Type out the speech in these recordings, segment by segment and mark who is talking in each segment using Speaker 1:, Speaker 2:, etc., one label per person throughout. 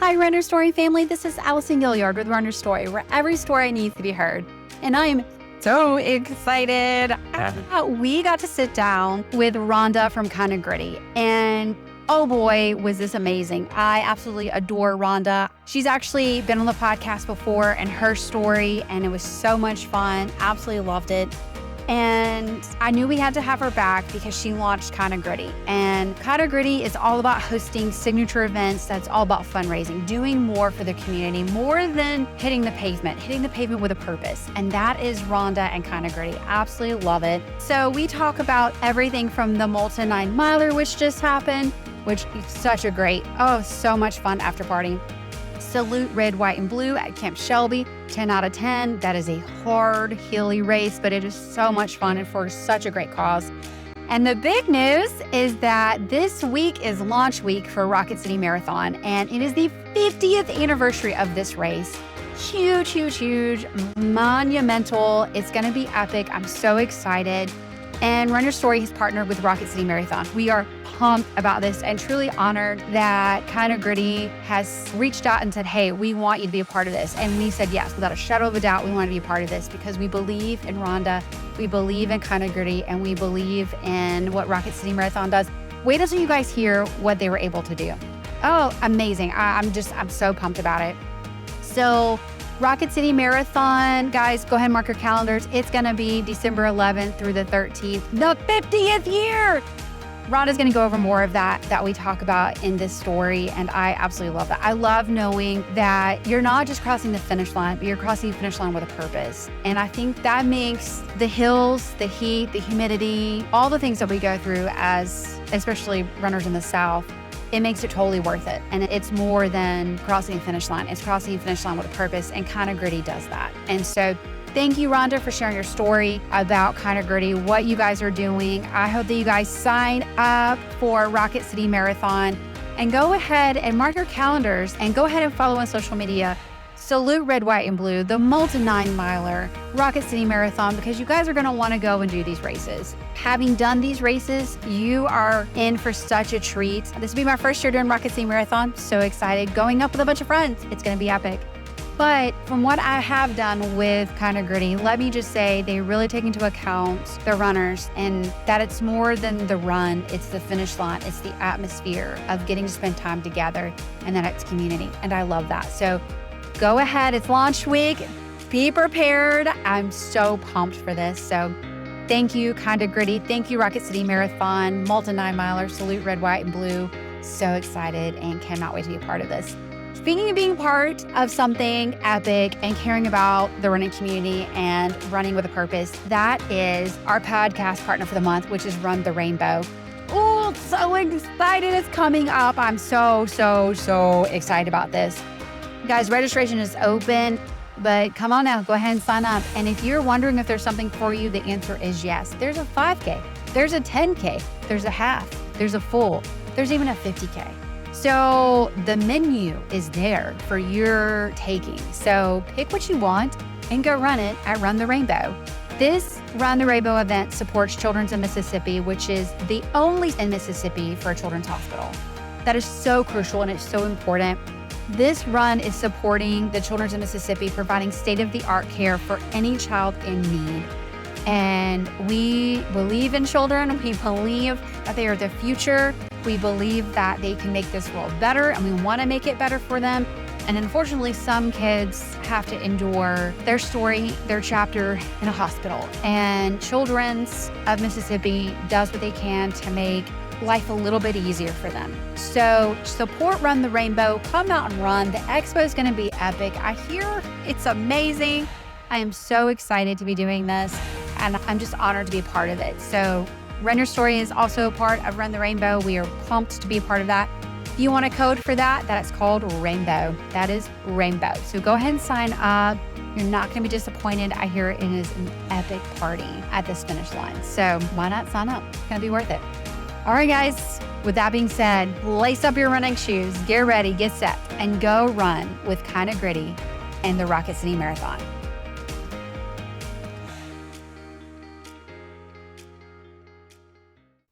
Speaker 1: Hi, Runner Story family. This is Allison Gilliard with Runner Story, where every story needs to be heard. And I am so excited. We got to sit down with Rhonda from Kinda Gritty. And oh boy, was this amazing. I absolutely adore Rhonda. She's actually been on the podcast before and her story, and it was so much fun. Absolutely loved it. And I knew we had to have her back because she launched Kinda Gritty. And Kinda Gritty is all about hosting signature events that's all about fundraising, doing more for the community, more than hitting the pavement with a purpose. And that is Rhonda and Kinda Gritty. Absolutely love it. So we talk about everything from the Molten 9 miler, which just happened, which is such a great, so much fun after party. Salute Red, White, and Blue at Camp Shelby, 10 out of 10. That is a hard, hilly race, but it is so much fun and for such a great cause. And the big news is that this week is launch week for Rocket City Marathon, and it is the 50th anniversary of this race. Huge, huge, huge, monumental. It's going to be epic. I'm so excited. And Runner Story has partnered with Rocket City Marathon. We are pumped about this and truly honored that Kinda Gritty has reached out and said, hey, we want you to be a part of this. And we said yes, without a shadow of a doubt, we want to be a part of this because we believe in Rhonda, we believe in Kinda Gritty, and we believe in what Rocket City Marathon does. Wait until you guys hear what they were able to do. Oh, amazing. I'm so pumped about it. So Rocket City Marathon, guys, go ahead and mark your calendars. It's going to be December 11th through the 13th, the 50th year. Rhonda's going to go over more of that we talk about in this story, and I absolutely love that. I love knowing that you're not just crossing the finish line, but you're crossing the finish line with a purpose. And I think that makes the hills, the heat, the humidity, all the things that we go through as especially runners in the South, it makes it totally worth it. And it's more than crossing a finish line. It's crossing a finish line with a purpose, and Kinda Gritty does that. And so thank you, Rhonda, for sharing your story about Kinda Gritty, what you guys are doing. I hope that you guys sign up for Rocket City Marathon and go ahead and mark your calendars and go ahead and follow on social media. Salute Red, White, and Blue, the Molten 9 miler, Rocket City Marathon, because you guys are going to want to go and do these races. Having done these races, you are in for such a treat. This will be my first year doing Rocket City Marathon. So excited. Going up with a bunch of friends. It's going to be epic. But from what I have done with Kinda Gritty, let me just say they really take into account the runners and that it's more than the run. It's the finish line. It's the atmosphere of getting to spend time together, and then it's community. And I love that. So go ahead. It's launch week. Be prepared. I'm so pumped for this. So thank you, Kinda Gritty. Thank you, Rocket City Marathon, Molten 9 miler, Salute Red, White, and Blue. So excited and cannot wait to be a part of this. Speaking of being part of something epic and caring about the running community and running with a purpose, that is our podcast partner for the month, which is Run the Rainbow. Oh, so excited. It's coming up. I'm so excited about this. Guys, registration is open, but come on now, go ahead and sign up. And if you're wondering if there's something for you, the answer is yes. There's a 5K, there's a 10K, there's a half, there's a full, there's even a 50K. So the menu is there for your taking. So pick what you want and go run it at Run the Rainbow. This Run the Rainbow event supports Children's in Mississippi, which is the only in Mississippi for a children's hospital. That is so crucial and it's so important. This run is supporting the Children's in Mississippi, providing state-of-the-art care for any child in need. And we believe in children. We believe that they are the future. We believe that they can make this world better, and we want to make it better for them. And unfortunately, some kids have to endure their story, their chapter in a hospital. And Children's of Mississippi does what they can to make life a little bit easier for them. So support Run the Rainbow. Come out and run. The expo is going to be epic. I hear it's amazing. I am so excited to be doing this, and I'm just honored to be a part of it. So Runner Story is also a part of Run the Rainbow. We are pumped to be a part of that. If you want a code for that, that is called Rainbow. That is Rainbow. So go ahead and sign up. You're not going to be disappointed. I hear it is an epic party at this finish line. So why not sign up? It's going to be worth it. All right, guys. With that being said, lace up your running shoes, get ready, get set, and go run with Kinda Gritty and the Rocket City Marathon.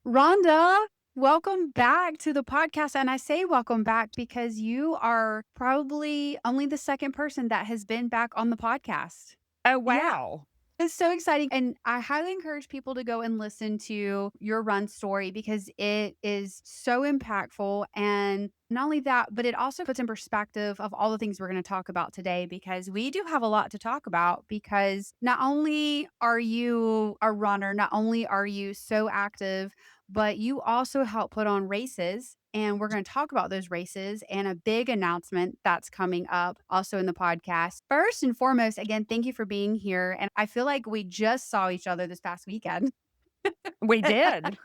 Speaker 1: Rhonda, Welcome back to the podcast. And I say welcome back because you are probably only the second person that has been back on the podcast.
Speaker 2: Oh,
Speaker 1: Yeah.
Speaker 2: wow.
Speaker 1: It's so exciting. And I highly encourage people to go and listen to your run story because it is so impactful. And not only that, but it also puts in perspective of all the things we're going to talk about today because we do have a lot to talk about. Because not only are you a runner, not only are you so active, but you also help put on races. And we're going to talk about those races and a big announcement that's coming up also in the podcast. First and foremost, again, thank you for being here. And I feel like we just saw each other this past weekend.
Speaker 2: We did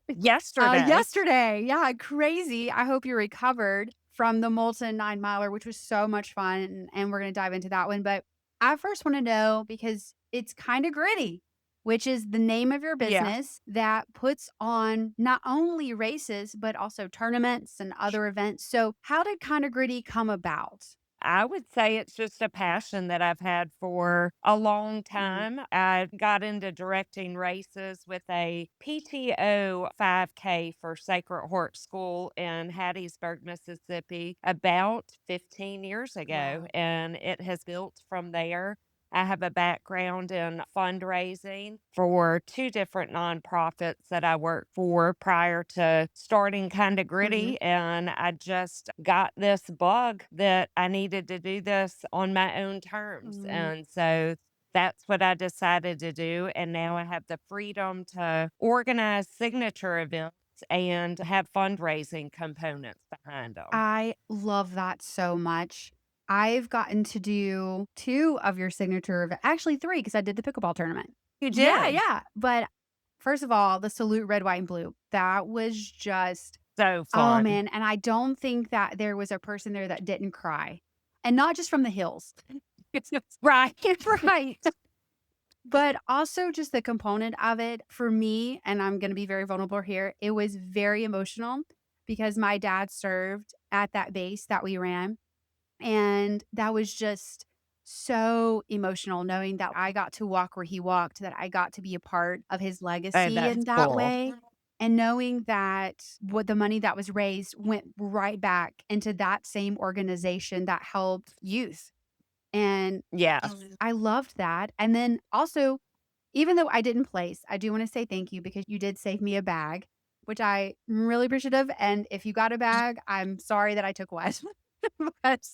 Speaker 2: yesterday.
Speaker 1: Yesterday. Yeah, crazy. I hope you recovered from the Molten 9 miler, which was so much fun. And we're going to dive into that one. But I first want to know because it's kind of gritty, which is the name of your
Speaker 2: Yeah.
Speaker 1: business that puts on not only races, but also tournaments and other events. So, how did kind of gritty come about?
Speaker 2: I would say it's just a passion that I've had for a long
Speaker 1: Mhm.
Speaker 2: time. I got into directing races with a PTO 5K for Sacred Heart School in Hattiesburg, Mississippi, about 15 years ago,
Speaker 1: Wow.
Speaker 2: and it has built from there. I have a background in fundraising for two different nonprofits that I worked for prior to starting Kinda
Speaker 1: Mhm.
Speaker 2: Gritty. And I just got this bug that I needed to do this on my own terms.
Speaker 1: Mm.
Speaker 2: And so that's what I decided to do. And now I have the freedom to organize signature events and have fundraising components behind them.
Speaker 1: I love that so much. I've gotten to do 2 of your signature actually 3 because I did the pickleball tournament.
Speaker 2: You
Speaker 1: Yeah,
Speaker 2: did.
Speaker 1: yeah, but first of all, the salute red, white, and blue, that was just
Speaker 2: So
Speaker 1: oh,
Speaker 2: fun.
Speaker 1: man, and I don't think that there was a person there that didn't cry, and not just from the hills. It's just
Speaker 2: Right.
Speaker 1: right. But also just the component of it for me, and I'm gonna be very vulnerable here, it was very emotional because my dad served at that base that we ran, and that was just so emotional knowing that I got to walk where he walked, that I got to be a part of his
Speaker 2: Oh,
Speaker 1: legacy
Speaker 2: that's
Speaker 1: in that
Speaker 2: cool.
Speaker 1: way, and knowing that what the money that was raised went right back into that same organization that helped youth, and
Speaker 2: Yes.
Speaker 1: I loved that, and then also, even though I didn't place, I do wanna say thank you because you did save me a bag, which I'm really appreciative, and if you got a bag, I'm sorry that I took one. But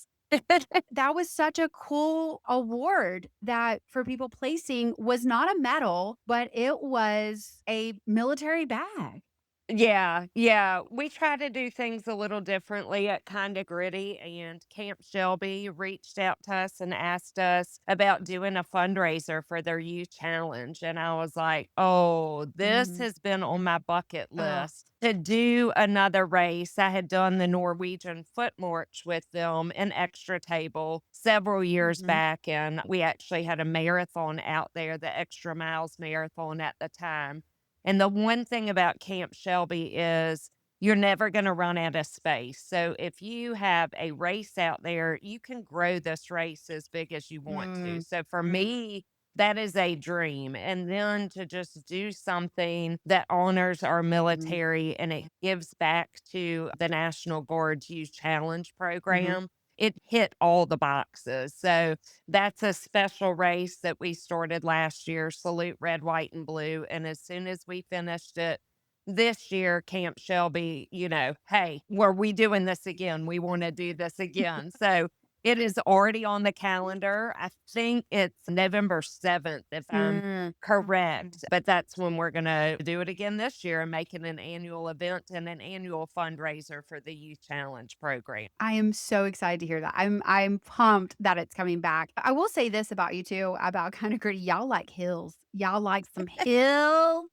Speaker 1: that was such a cool award that for people placing was not a medal, but it was a military bag.
Speaker 2: Yeah, yeah. We try to do things a little differently at Kinda Gritty, and Camp Shelby reached out to us and asked us about doing a fundraiser for their youth challenge. And I was like, oh, this
Speaker 1: Mhm.
Speaker 2: has been on my bucket
Speaker 1: Oh.
Speaker 2: list to do another race. I had done the Norwegian foot march with them in Extra Table several years
Speaker 1: Mhm.
Speaker 2: back. And we actually had a marathon out there, the Extra Miles Marathon at the time. And the one thing about Camp Shelby is you're never going to run out of space. So if you have a race out there, you can grow this race as big as you want to.
Speaker 1: Mm.
Speaker 2: So for
Speaker 1: Mm.
Speaker 2: me, that is a dream. And then to just do something that honors our
Speaker 1: Mhm.
Speaker 2: military and it gives back to the National Guard's Youth Challenge
Speaker 1: Mhm.
Speaker 2: program, it hit all the boxes. So that's a special race that we started last year, Salute Red, White, and Blue. And as soon as we finished it this year, Camp Shelby, hey, were we doing this again? We want to do this again. So it is already on the calendar. I think it's November 7th, if I'm
Speaker 1: Mm.
Speaker 2: correct. But that's when we're going to do it again this year and make it an annual event and an annual fundraiser for the Youth Challenge program.
Speaker 1: I am so excited to hear that. I'm pumped that it's coming back. I will say this about you too, about Kinda Gritty, y'all like hills. Y'all like some hill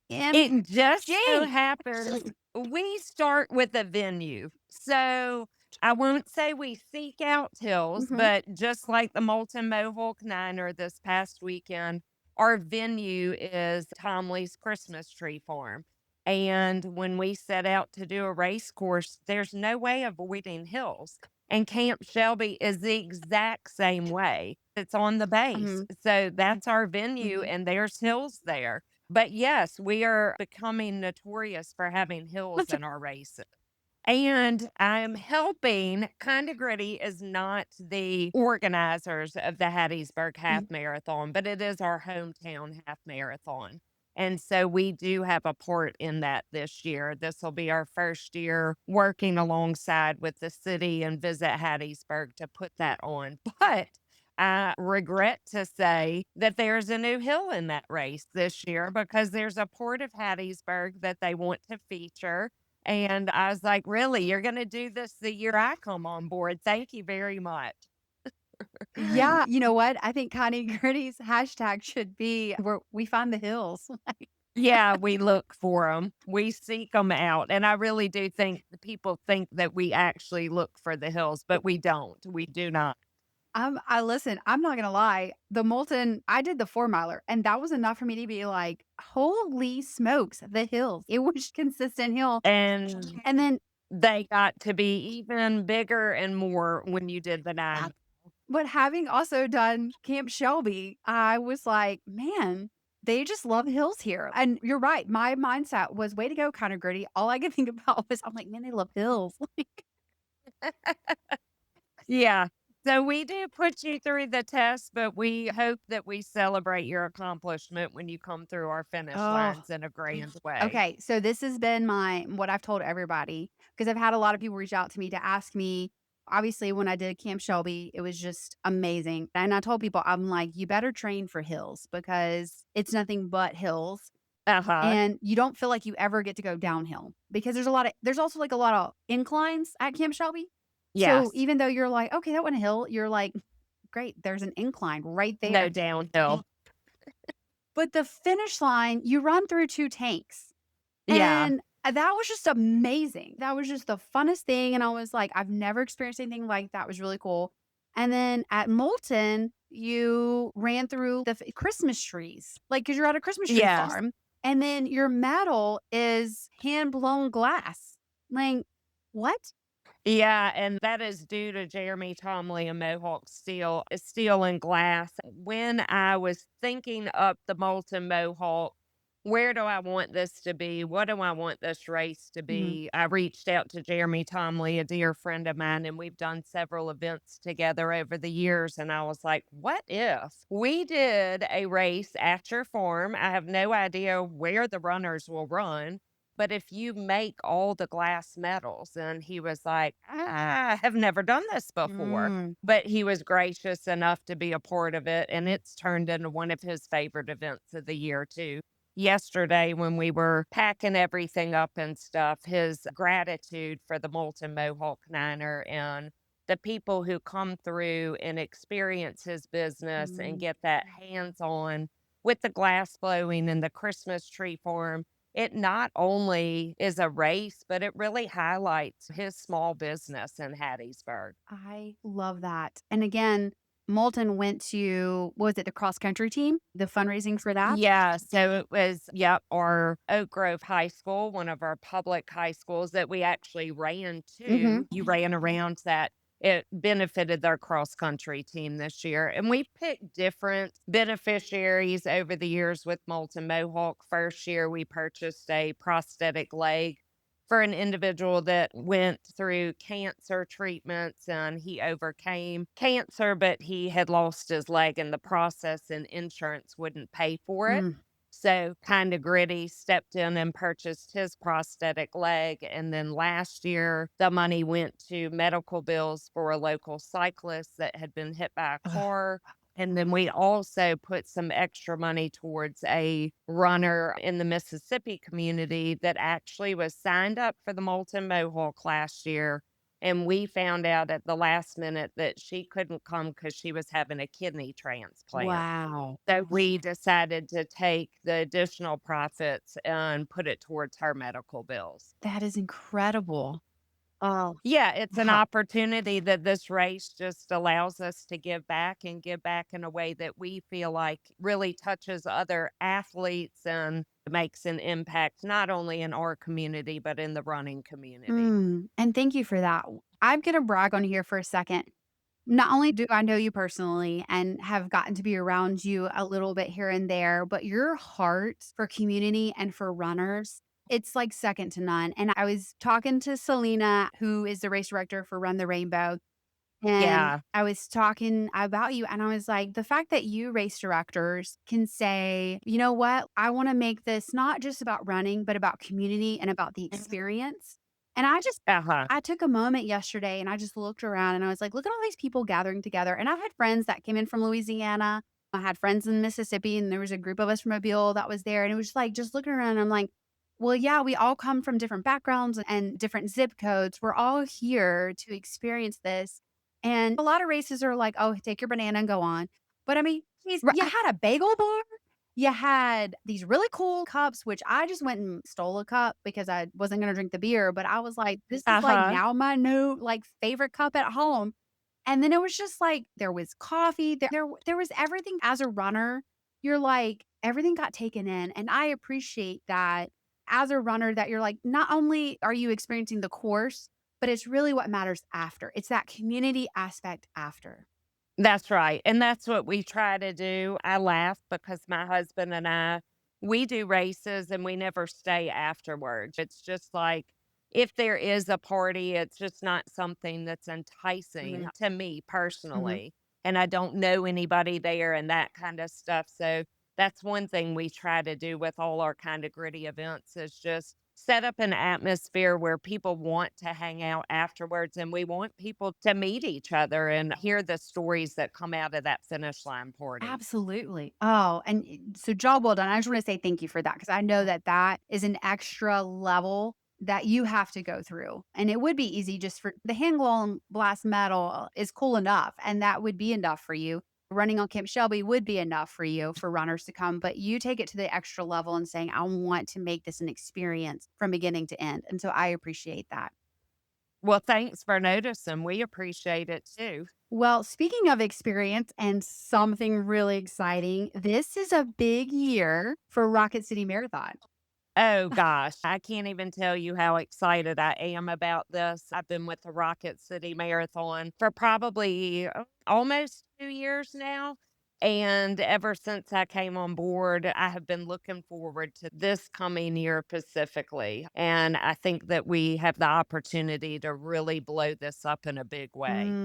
Speaker 2: It just so
Speaker 1: OMG.
Speaker 2: happens we start with a venue. So I won't say we seek out hills,
Speaker 1: Mhm.
Speaker 2: but just like the Molten Mohawk Niner this past weekend, our venue is Thomley's Christmas Tree Farm. And when we set out to do a race course, there's no way avoiding hills. And Camp Shelby is the exact same way. It's on the base.
Speaker 1: Mhm.
Speaker 2: So that's our venue,
Speaker 1: Mhm.
Speaker 2: and there's hills there. But yes, we are becoming notorious for having hills in our races. And I'm helping. Kinda Gritty is not the organizers of the Hattiesburg Half
Speaker 1: Mm.
Speaker 2: Marathon, but it is our hometown half marathon. And so we do have a part in that this year. This will be our first year working alongside with the city and Visit Hattiesburg to put that on. But I regret to say that there's a new hill in that race this year because there's a port of Hattiesburg that they want to feature, and I was like, "Really? You're gonna do this the year I come on board? Thank you very much."
Speaker 1: Yeah, you know what? I think Connie Gritty's hashtag should be where we find the hills.
Speaker 2: Yeah, we look for them. We seek them out, and I really do think the people think that we actually look for the hills, but we don't. We do not.
Speaker 1: I listen, I'm not gonna lie. The Molten, I did the 4 miler, and that was enough for me to be like, holy smokes, the hills. It was consistent hill.
Speaker 2: And
Speaker 1: And then
Speaker 2: they got to be even bigger and more when you did the
Speaker 1: yeah,
Speaker 2: 9.
Speaker 1: but having also done Camp Shelby, I was like, man, they just love hills here. And you're right. My mindset was way to go, kind of gritty. All I could think about was, I'm like, man, they love hills. Like,
Speaker 2: Yeah. So we do put you through the test, but we hope that we celebrate your accomplishment when you come through our finish
Speaker 1: oh,
Speaker 2: lines in a grand way.
Speaker 1: okay, so this has been what I've told everybody because I've had a lot of people reach out to me to ask me. Obviously, when I did Camp Shelby, it was just amazing. And I told people, I'm like, you better train for hills because it's nothing but hills.
Speaker 2: Uh-huh.
Speaker 1: And you don't feel like you ever get to go downhill because there's also like a lot of inclines at Camp Shelby. So
Speaker 2: Yes.
Speaker 1: even though you're like, okay, that went a hill, you're like, great, there's an incline right
Speaker 2: No
Speaker 1: there.
Speaker 2: downhill.
Speaker 1: But the finish line, you run through 2 tanks.
Speaker 2: Yeah.
Speaker 1: And, that was just amazing. That was just the funnest thing, and I was like, "I've never experienced anything like that." It was really cool. And then at Molten, you ran through the Christmas trees, like, because 'cause you're at a Christmas tree
Speaker 2: Yes.
Speaker 1: farm, and then your medal is hand-blown glass. Like, what?
Speaker 2: Yeah, and that is due to Jeremy Thomley and Mohawk Steel and Glass. When I was thinking up the Molten Mohawk, where do I want this to be? What do I want this race to
Speaker 1: Mhm.
Speaker 2: be? I reached out to Jeremy Thomley, a dear friend of mine, and we've done several events together over the years. And I was like, what if we did a race at your farm? I have no idea where the runners will run, but if you make all the glass medals, and he was like, I have never done this before.
Speaker 1: Mm.
Speaker 2: But he was gracious enough to be a part of it. And it's turned into one of his favorite events of the year, too. Yesterday, when we were packing everything up and stuff, his gratitude for the Molten Mohawk Niner and the people who come through and experience his business and
Speaker 1: Mm.
Speaker 2: get that hands on with the glass blowing and the Christmas tree farm, it not only is a race, but it really highlights his small business in Hattiesburg.
Speaker 1: I love that. And again, Molten went to what was it, the cross country team? The fundraising for that?
Speaker 2: Yeah, so it was, yep, our Oak Grove High School, one of our public high schools that we actually ran
Speaker 1: Mhm.
Speaker 2: to. You ran around that. It benefited their cross country team this year. And we picked different beneficiaries over the years with Molten Mohawk. First year, we purchased a prosthetic leg for an individual that went through cancer treatments, and he overcame cancer, but he had lost his leg in the process and insurance wouldn't pay for it.
Speaker 1: Mm.
Speaker 2: So Kinda Gritty stepped in and purchased his prosthetic leg. And then last year, the money went to medical bills for a local cyclist that had been hit by a
Speaker 1: Ugh.
Speaker 2: car. And then we also put some extra money towards a runner in the Mississippi community that actually was signed up for the Molten Mohawk last year. And we found out at the last minute that she couldn't come because she was having a kidney transplant.
Speaker 1: Wow.
Speaker 2: So we decided to take the additional profits and put it towards her medical bills.
Speaker 1: That is incredible. Oh,
Speaker 2: Yeah, it's an
Speaker 1: wow.
Speaker 2: opportunity that this race just allows us to give back in a way that we feel like really touches other athletes and makes an impact not only in our community, but in the running community.
Speaker 1: And thank you for that. I'm gonna brag on here for a second. Not only do I know you personally and have gotten to be around you a little bit here and there, but your heart for community and for runners, it's like second to none. And I was talking to Selena, who is the race director for Run the Rainbow, and
Speaker 2: Yeah.
Speaker 1: I was talking about you, and I was like, the fact that you race directors can say, you know what? I want to make this not just about running, but about community and about the experience. And
Speaker 2: Uh-huh.
Speaker 1: I took a moment yesterday and I just looked around and I was like, look at all these people gathering together. And I had friends that came in from Louisiana. I had friends in Mississippi, and there was a group of us from Mobile that was there. And it was like just looking around, and I'm like, well, yeah, we all come from different backgrounds and different zip codes. We're all here to experience this. And a lot of races are like, "Oh, take your banana and go on." But I mean, geez, you had a bagel bar, you had these really cool cups, which I just went and stole a cup because I wasn't gonna drink the beer, but I was like, "This is, like,
Speaker 2: Uh-huh.
Speaker 1: now my new, like, favorite cup at home." And then it was just like, there was coffee, there was everything as a runner, you're like, everything got taken in, and I appreciate that as a runner that you're like, not only are you experiencing the course, but it's really what matters after. It's that community aspect after.
Speaker 2: That's right, and that's what we try to do. I laugh because my husband and I, we do races and we never stay afterwards. It's just like if there is a party, it's just not something that's enticing
Speaker 1: Mhm,
Speaker 2: to me
Speaker 1: mhm.
Speaker 2: personally, and I don't know anybody there and that kind of stuff, so that's one thing we try to do with all our kinda gritty events is just set up an atmosphere where people want to hang out afterwards, and we want people to meet each other and hear the stories that come out of that finish line party.
Speaker 1: Absolutely. Oh, and so job well done. I just wanna say thank you for that because I know that that is an extra level that you have to go through, and it would be easy just for the hand glow and blast metal is cool enough, and that would be enough for you. Running on Camp Shelby would be enough for you for runners to come, but you take it to the extra level and saying, "I want to make this an experience from beginning to end," and so I appreciate that.
Speaker 2: Well, thanks for noticing. We appreciate it too.
Speaker 1: Well, speaking of experience and something really exciting, this is a big year for Rocket City Marathon.
Speaker 2: Oh gosh, I can't even tell you how excited I am about this. I've been with the Rocket City Marathon for probably almost 2 years now. And ever since I came on board, I have been looking forward to this coming year specifically. And I think that we have the opportunity to really blow this up in a big way.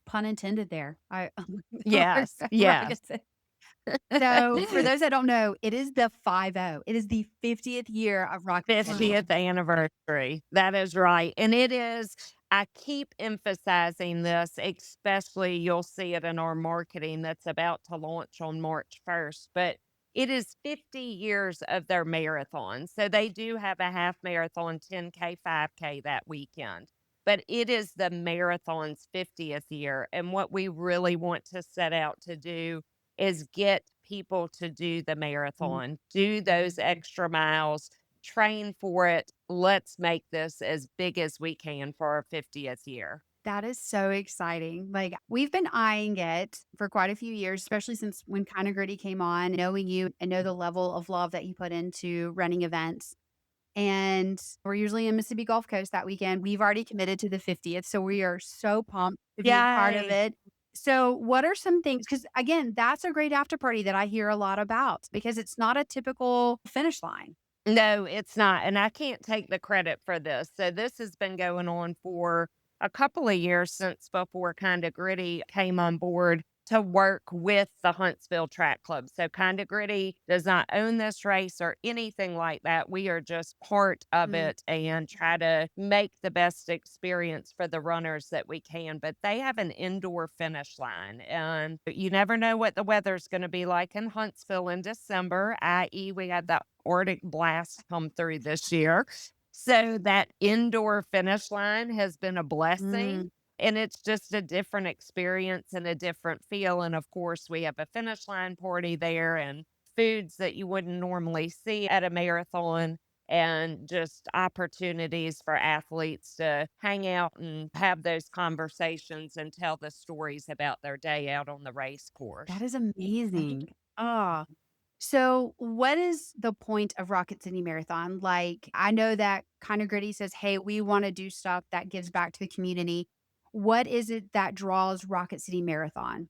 Speaker 1: Pun intended there. I
Speaker 2: Yes, yes.
Speaker 1: Rocket City. So, for those that don't know, it is the 50. It is the 50th year of Rocket City.
Speaker 2: 50th anniversary. That is right. And it is, I keep emphasizing this, especially you'll see it in our marketing that's about to launch on March 1st, but it is 50 years of their marathon. So they do have a half marathon, 10K, 5K that weekend. But it is the marathon's 50th year. And what we really want to set out to do is get people to do the
Speaker 1: Mm,
Speaker 2: marathon, do those extra miles, train for it. Let's make this as big as we can for our 50th year.
Speaker 1: that is so exciting. Like, we've been eyeing it for quite a few years, especially since when Kinda Gritty came on, knowing you and know the level of love that you put into running events. And we're usually in Mississippi Gulf Coast that weekend. We've already committed to the 50th, so we are so pumped to be a part of
Speaker 2: Yay.
Speaker 1: it. So, what are some things? Because again, that's a great after party that I hear a lot about because it's not a typical finish line.
Speaker 2: No, it's not, and I can't take the credit for this. So this has been going on for a couple of years since before Kinda Gritty came on board to work with the Huntsville Track Club. So Kinda Gritty does not own this race or anything like that. We are just part of
Speaker 1: Mm,
Speaker 2: it and try to make the best experience for the runners that we can. But they have an indoor finish line, and you never know what the weather's going to be like in Huntsville in December, i.e., we had the Arctic blast come through this year. So that indoor finish line has been a blessing.
Speaker 1: mm.
Speaker 2: And it's just a different experience and a different feel. And of course, we have a finish line party there and foods that you wouldn't normally see at a marathon and just opportunities for athletes to hang out and have those conversations and tell the stories about their day out on the race
Speaker 1: That
Speaker 2: course.
Speaker 1: is amazing. Ah. So, what is the point of Rocket City Marathon? Like, I know that Kinda Gritty says, "Hey, we wanna do stuff that gives back to the community." What is it that draws Rocket City Marathon?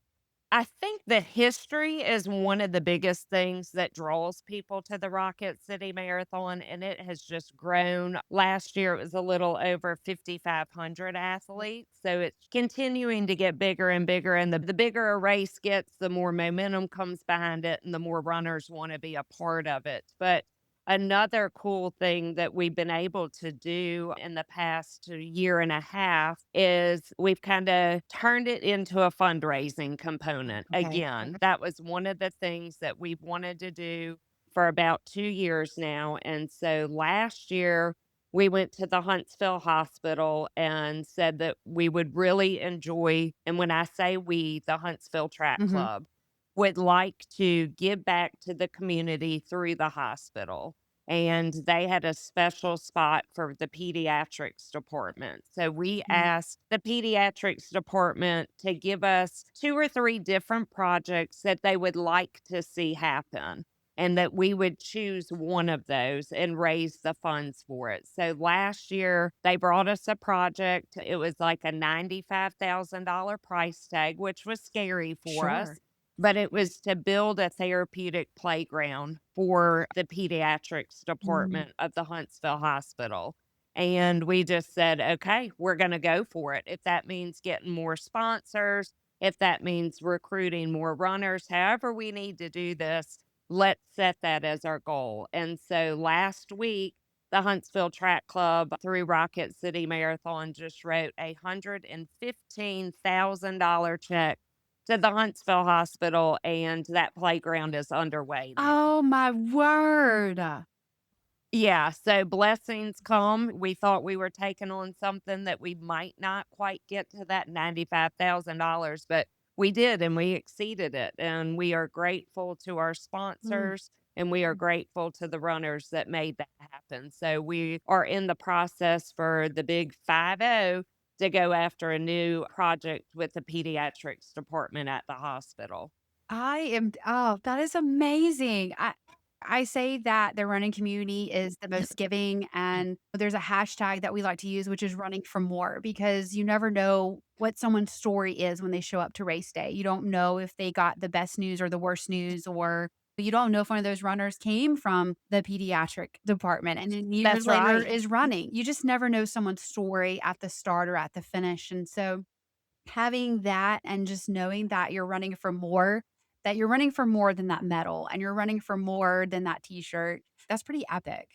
Speaker 2: I think the history is one of the biggest things that draws people to the Rocket City Marathon, and it has just grown. Last year, it was a little over 5,500 athletes. So it's continuing to get bigger and bigger. And the bigger a race gets, the more momentum comes behind it, and the more runners want to be a part of it. But another cool thing that we've been able to do in the past year and a half is we've kind of turned it into a fundraising component.
Speaker 1: Okay.
Speaker 2: Again, that was one of the things that we've wanted to do for about 2 years now. And so last year, we went to the Huntsville Hospital and said that we would really enjoy, and when I say we, the Huntsville Track
Speaker 1: Mhm.
Speaker 2: Club would like to give back to the community through the hospital. And they had a special spot for the pediatrics department. So we
Speaker 1: Mm.
Speaker 2: asked the pediatrics department to give us 2 or 3 different projects that they would like to see happen, and that we would choose one of those and raise the funds for it. So last year, they brought us a project. It was like a $95,000 price tag, which was scary for
Speaker 1: Sure.
Speaker 2: us, but it was to build a therapeutic playground for the pediatrics
Speaker 1: Mm.
Speaker 2: department of the Huntsville Hospital. And we just said, okay, we're going to go for it. If that means getting more sponsors, if that means recruiting more runners, however we need to do this, let's set that as our goal. And so last week, the Huntsville Track Club through Rocket City Marathon just wrote a $115,000 check to the Huntsville Hospital, and that playground is underway now.
Speaker 1: Oh my word.
Speaker 2: Yeah, so blessings come. We thought we were taking on something that we might not quite get to that $95,000, but we did, and we exceeded it. And we are grateful to our
Speaker 1: Mm.
Speaker 2: sponsors, and we are grateful to the runners that made that happen. So we are in the process for the big 50 to go after a new project with the pediatrics department at the hospital.
Speaker 1: That is amazing. I say that the running community is the most giving, and there's a hashtag that we like to use, which is running for more, because you never know what someone's story is when they show up to race day. You don't know if they got the best news or the worst news, or you don't know if one of those runners came from the pediatric department and then years
Speaker 2: That's
Speaker 1: later
Speaker 2: right.
Speaker 1: is running. You just never know someone's story at the start or at the finish. And so having that and just knowing that you're running for more, that you're running for more than that medal and you're running for more than that t-shirt, that's pretty epic.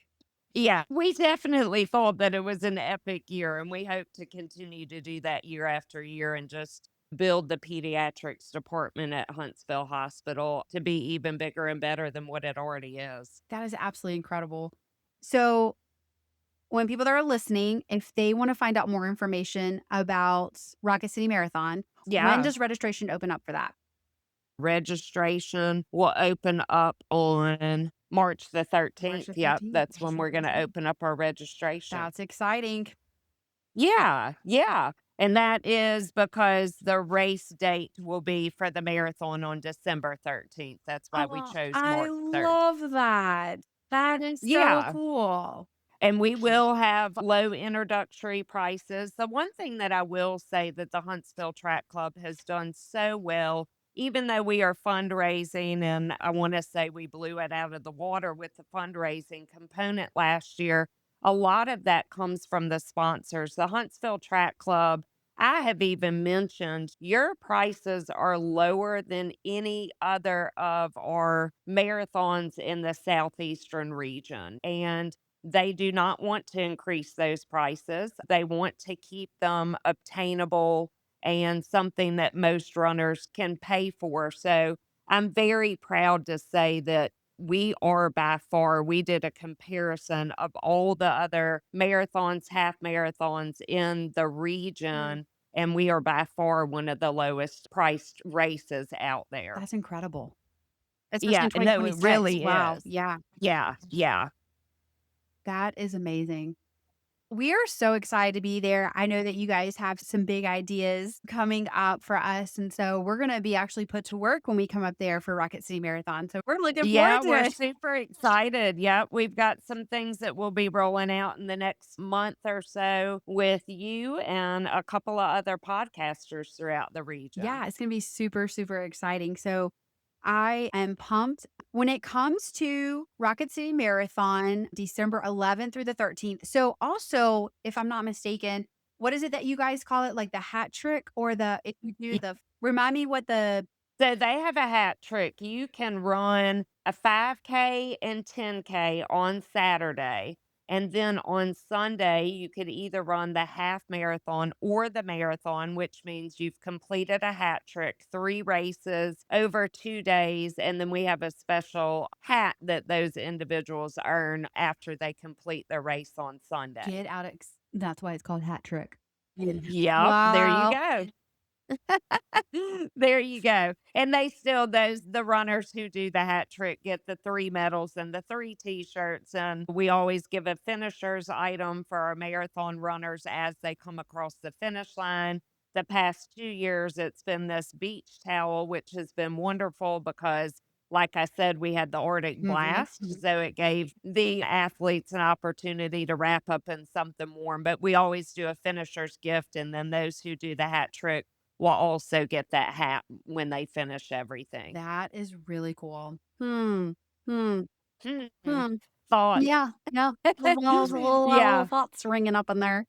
Speaker 2: Yeah, we definitely thought that it was an epic year, and we hope to continue to do that year after year and just build the pediatrics department at Huntsville Hospital to be even bigger and better than what it already is.
Speaker 1: That is absolutely incredible. So, when people that are listening, if they want to find out more information about Rocket City Marathon, when
Speaker 2: Yeah,
Speaker 1: does registration open up for that?
Speaker 2: registration will open up on March the
Speaker 1: March
Speaker 2: 13th.
Speaker 1: the
Speaker 2: Yep,
Speaker 1: 13th.
Speaker 2: that's when we're going to open up our registration.
Speaker 1: That's exciting.
Speaker 2: Yeah, yeah. And that is because the race date will be for the marathon on December 13th. That's why we
Speaker 1: Oh,
Speaker 2: chose
Speaker 1: I
Speaker 2: March 3rd.
Speaker 1: love that. That is so
Speaker 2: Yeah.
Speaker 1: cool.
Speaker 2: And we will have low introductory prices. The one thing that I will say that the Huntsville Track Club has done so well, even though we are fundraising, and I want to say we blew it out of the water with the fundraising component last year, a lot of that comes from the sponsors. The Huntsville Track Club, I have even mentioned your prices are lower than any other of our marathons in the southeastern region. And they do not want to increase those prices. They want to keep them obtainable and something that most runners can pay for. So I'm very proud to say that we are by far, we did a comparison of all the other marathons, half marathons in the
Speaker 1: Mm,
Speaker 2: region, and we are by far one of the lowest priced races out there.
Speaker 1: that's incredible. Especially
Speaker 2: Yeah,
Speaker 1: in
Speaker 2: no, it
Speaker 1: 2026.
Speaker 2: really
Speaker 1: Wow.
Speaker 2: is.
Speaker 1: Yeah.
Speaker 2: Yeah, yeah.
Speaker 1: That is amazing. We are so excited to be there. I know that you guys have some big ideas coming up for us. And so we're going to be actually put to work when we come up there for Rocket City Marathon. So we're looking
Speaker 2: Yeah,
Speaker 1: forward to
Speaker 2: we're
Speaker 1: it.
Speaker 2: super excited. Yep, we've got some things that will be rolling out in the next month or so with you and a couple of other podcasters throughout the region.
Speaker 1: Yeah, it's going to be super, super exciting. So I am pumped. When it comes to Rocket City Marathon, December 11th through the 13th. So also, if I'm not mistaken, what is it that you guys call it? Like the hat trick or if you do remind me what the,
Speaker 2: So they have a hat trick. You can run a 5K and 10K on Saturday. And then on Sunday, you could either run the half marathon or the marathon, which means you've completed a hat trick, 3 races over 2 days. And then we have a special hat that those individuals earn after they complete their race on Sunday.
Speaker 1: get out of, that's why it's called hat trick.
Speaker 2: Yep, there you
Speaker 1: Wow.
Speaker 2: go. There you go. And they still those the runners who do the hat trick get the 3 medals and the 3 T-shirts, and we always give a finisher's item for our marathon runners as they come across the finish line. The past 2 years, it's been this beach towel, which has been wonderful because, like I said, we had the Arctic blast, so it gave the athletes an opportunity to wrap up in something warm, but we always do a finisher's gift, and then those who do the hat trick will also get that hat when they finish everything.
Speaker 1: That is really cool. Hmm.
Speaker 2: Hmm.
Speaker 1: Hmm.
Speaker 2: Thought.
Speaker 1: Yeah, yeah. A lot of little
Speaker 2: Yeah.
Speaker 1: thoughts ringing up in there.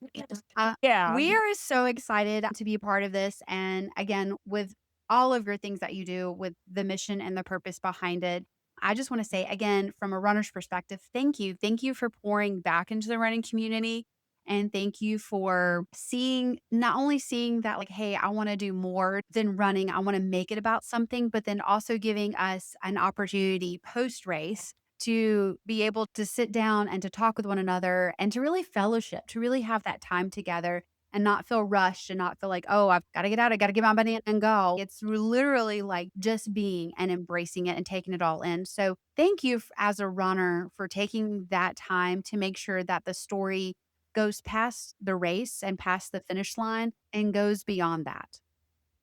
Speaker 2: Yeah.
Speaker 1: We are so excited to be a part of this. And again, with all of your things that you do with the mission and the purpose behind it, I just want to say again, from a runner's perspective, thank you. Thank you for pouring back into the running community. And thank you for not only seeing that, like, hey, I want to do more than running, I want to make it about something, but then also giving us an opportunity post race to be able to sit down and to talk with one another and to really fellowship, to really have that time together and not feel rushed and not feel like, oh, I've got to get out. I got to get my money and go. It's literally like just being and embracing it and taking it all in. So thank you as a runner for taking that time to make sure that the story goes past the race and past the finish line and goes beyond that.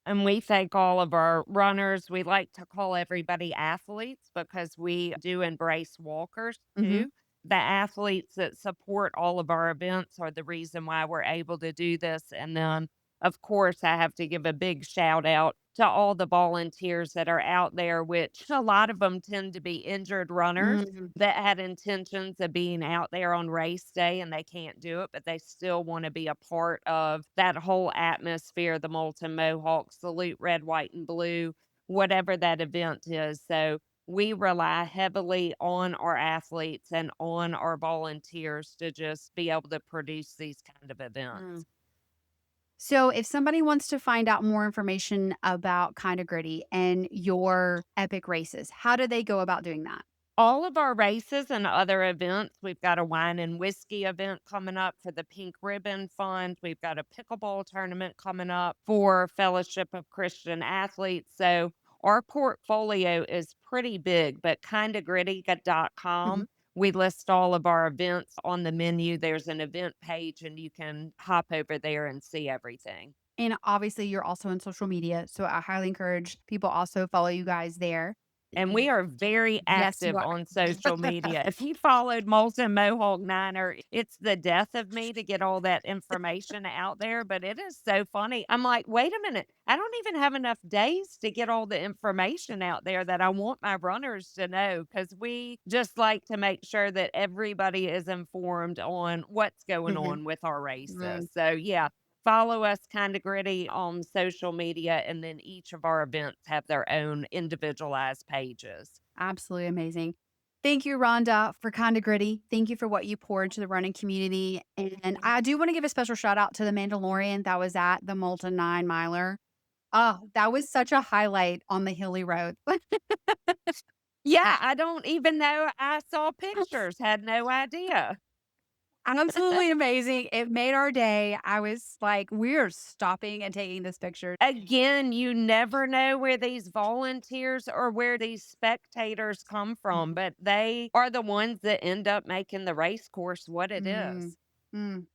Speaker 2: And we thank all of our runners. We like to call everybody athletes because we do embrace walkers
Speaker 1: Hmm.
Speaker 2: too. The athletes that support all of our events are the reason why we're able to do this. And then, of course, I have to give a big shout out to all the volunteers that are out there, which a lot of them tend to be injured runners
Speaker 1: Hmm.
Speaker 2: that had intentions of being out there on race day and they can't do it, but they still want to be a part of that whole atmosphere, the Molten Mohawk, Salute Red, White, and Blue, whatever that event is. So we rely heavily on our athletes and on our volunteers to just be able to produce these kind of events.
Speaker 1: So, if somebody wants to find out more information about Kinda Gritty and your epic races, how do they go about doing that?
Speaker 2: All of our races and other events, we've got a wine and whiskey event coming up for the Pink Ribbon Fund. We've got a pickleball tournament coming up for Fellowship of Christian Athletes. So our portfolio is pretty big, but
Speaker 1: Mhm.
Speaker 2: kindagritty.com. We list all of our events on the menu. There's an event page and you can hop over there and see everything.
Speaker 1: And obviously, you're also on social media, so I highly encourage people also follow you guys there.
Speaker 2: And we are very
Speaker 1: Yes, you
Speaker 2: active
Speaker 1: are.
Speaker 2: on social media. If you followed Molten Mohawk Niner, it's the death of me to get all that information out there, but it is so funny. I'm like, wait a minute, I don't even have enough days to get all the information out there that I want my runners to know because we just like to make sure that everybody is informed on what's going
Speaker 1: Mhm.
Speaker 2: on with our
Speaker 1: Mm,
Speaker 2: races. So, yeah, follow us Kinda Gritty on social media, and then each of our events have their own individualized pages.
Speaker 1: absolutely amazing. Thank you, Rhonda, for Kinda Gritty. Thank you for what you poured to the running community. And I do want to give a special shout out to the Mandalorian that was at the Molten 9 miler. Oh, that was such a highlight on the hilly road.
Speaker 2: Yeah, I don't even know I saw pictures, had no idea.
Speaker 1: Absolutely amazing. It made our day. I was like, "We're stopping and taking this picture."
Speaker 2: Again, you never know where these volunteers or where these spectators come from,
Speaker 1: Mhm.
Speaker 2: but they are the ones that end up making the race course what it
Speaker 1: Mm,
Speaker 2: is.
Speaker 1: mm.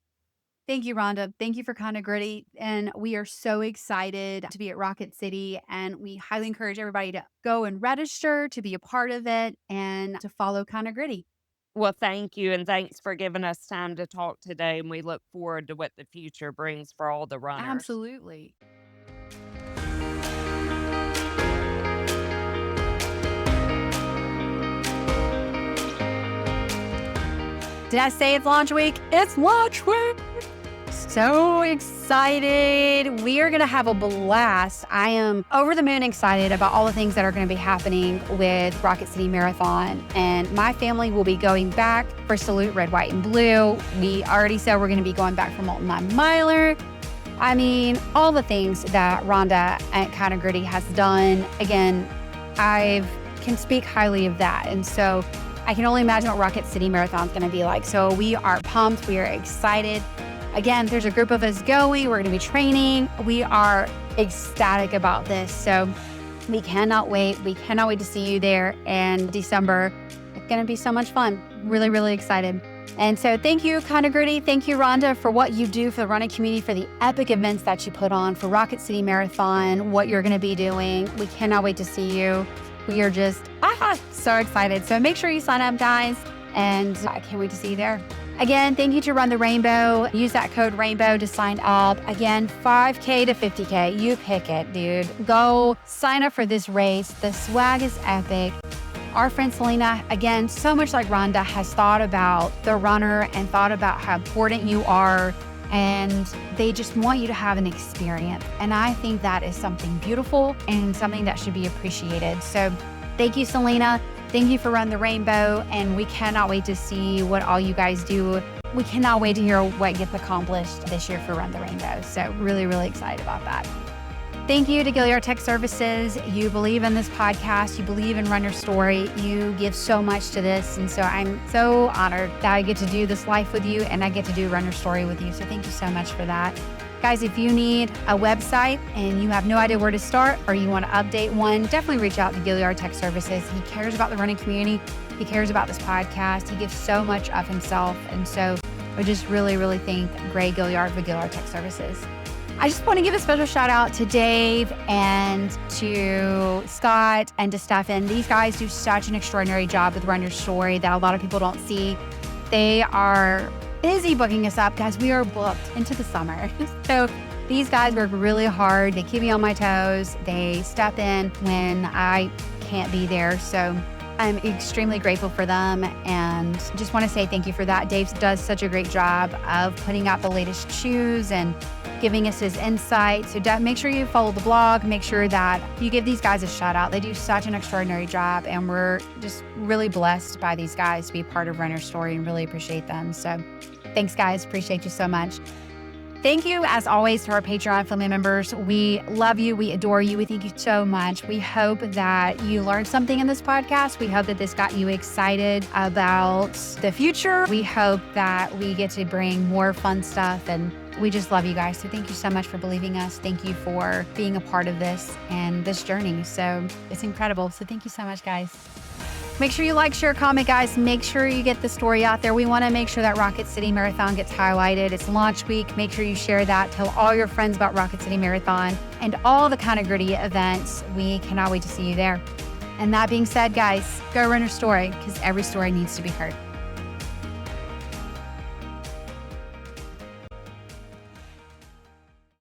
Speaker 1: Thank you, Rhonda. Thank you for Kind of Gritty. And we are so excited to be at Rocket City. And we highly encourage everybody to go and register to be a part of it and to follow Kind of Gritty.
Speaker 2: Well, thank you, and thanks for giving us time to talk today, and we look forward to what the future brings for all the runners.
Speaker 1: Absolutely. Did I say it's launch week? It's launch week. So excited. We are going to have a blast. I am over the moon excited about all the things that are going to be happening with Rocket City Marathon. And my family will be going back for Salute Red, White, and Blue. We already said we're going to be going back for Molten Mohawk Niner. I mean, all the things that Rhonda at Kind of Gritty has done. Again, I can speak highly of that. And so I can only imagine what Rocket City Marathon is going to be like. So we are pumped. We are excited. Again, there's a group of us going. We're going to be training. We are ecstatic about this. So we cannot wait. We cannot wait to see you there in December. It's going to be so much fun. Really, really excited. And so thank you, Kind of Gritty. Thank you, Rhonda, for what you do for the running community, for the epic events that you put on for Rocket City Marathon, what you're going to be doing. We cannot wait to see you. We are just so excited. So make sure you sign up, guys. And I can't wait to see you there. Again, thank you to Run the Rainbow. Use that code RAINBOW to sign up. Again, 5K to 50K. You pick it, dude. Go sign up for this race. The swag is epic. Our friend Selena, again, so much like Rhonda, has thought about the runner and thought about how important you are. And they just want you to have an experience. And I think that is something beautiful and something that should be appreciated. So thank you, Selena. Thank you for Run the Rainbow. And we cannot wait to see what all you guys do. We cannot wait to hear what gets accomplished this year for Run the Rainbow. So really, really excited about that. Thank you to Gilliard Tech Services. You believe in this podcast. You believe in Run Your Story. You give so much to this. And so I'm so honored that I get to do this life with you and I get to do Run Your Story with you. So thank you so much for that. Guys, if you need a website and you have no idea where to start or you want to update one, definitely reach out to Gilliard Tech Services. He cares about the running community. He cares about this podcast. He gives so much of himself. And so I just really, really thank Gray Gilliard for Gilliard Tech Services. I just want to give a special shout out to Dave and to Scott and to Stefan. These guys do such an extraordinary job with Run Your Story that a lot of people don't see. They are busy booking us up. Guys, we are booked into the summer. So these guys work really hard. They keep me on my toes. They step in when I can't be there. So I'm extremely grateful for them and just want to say thank you for that. Dave does such a great job of putting out the latest shoes and giving us his insight. So make sure you follow the blog. Make sure that you give these guys a shout out. They do such an extraordinary job and we're just really blessed by these guys to be part of Run Your Story and really appreciate them. So thanks, guys. Appreciate you so much. Thank you, as always, to our Patreon family members. We love you. We adore you. We thank you so much. We hope that you learned something in this podcast. We hope that this got you excited about the future. We hope that we get to bring more fun stuff, and we just love you guys. So thank you so much for believing us. Thank you for being a part of this and this journey. So it's incredible. So thank you so much, guys. Make sure you like, share, comment, guys. Make sure you get the story out there. We want to make sure that Rocket City Marathon gets highlighted. It's launch week. Make sure you share that. Tell all your friends about Rocket City Marathon and all the Kind of Gritty events. We cannot wait to see you there. And that being said, guys, go Run Your Story because every story needs to be heard.